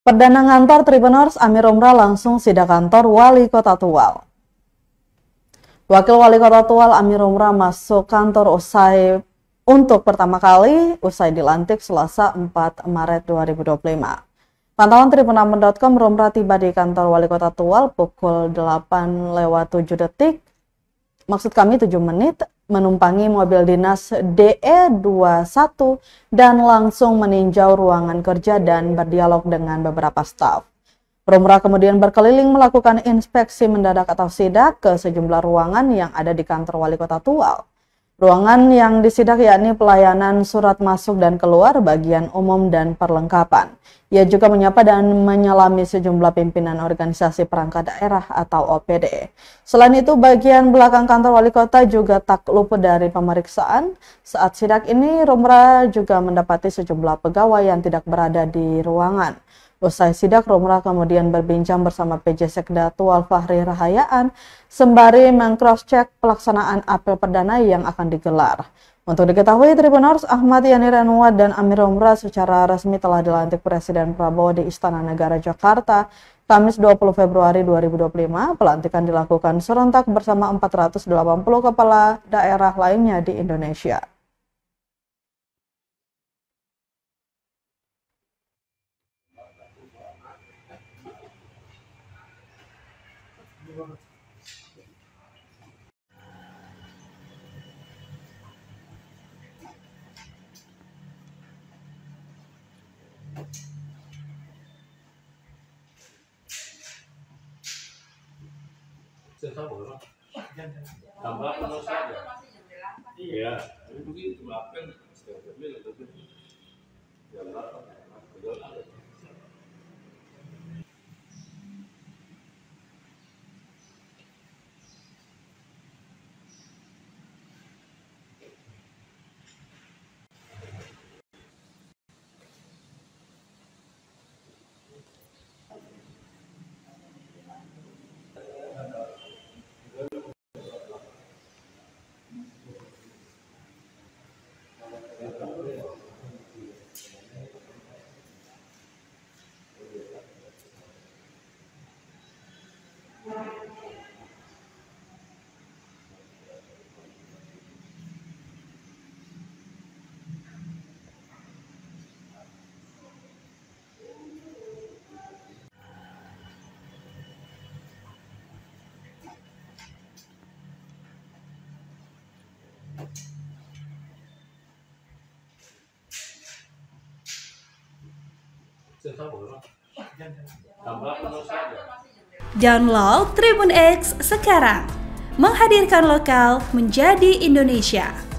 Perdana Ngantor Tribuners Amir Umrah langsung sidak kantor Wali Kota Tual. Wakil Wali Kota Tual Amir Umrah masuk kantor untuk pertama kali usai dilantik Selasa 4 Maret 2025. Pantauan Tribun6.com, Umrah tiba di kantor Wali Kota Tual pukul 8:07, maksud kami 7 menit, menumpangi mobil dinas DE21 dan langsung meninjau ruangan kerja dan berdialog dengan beberapa staf. Umrah kemudian berkeliling melakukan inspeksi mendadak atau sidak ke sejumlah ruangan yang ada di kantor Wali Kota Tual. Ruangan yang disidak yakni pelayanan surat masuk dan keluar, bagian umum, dan perlengkapan. Ia juga menyapa dan menyelami sejumlah pimpinan organisasi perangkat daerah atau OPD. Selain itu, bagian belakang kantor wali kota juga tak luput dari pemeriksaan. Saat sidak ini, Umrah juga mendapati sejumlah pegawai yang tidak berada di ruangan. Usai sidak, Umrah kemudian berbincang bersama PJ Sekda Tual Fahri Rahayaan sembari meng-cross-check pelaksanaan apel perdana yang akan digelar. Untuk diketahui, Tribuners Ahmad Yani Renwat dan Amir Umrah secara resmi telah dilantik Presiden Prabowo di Istana Negara Jakarta Kamis 20 Februari 2025. Pelantikan dilakukan serentak bersama 480 kepala daerah lainnya di Indonesia. Tambah terus saja. Iya, begitu apa Download Tribun X sekarang, menghadirkan lokal menjadi Indonesia.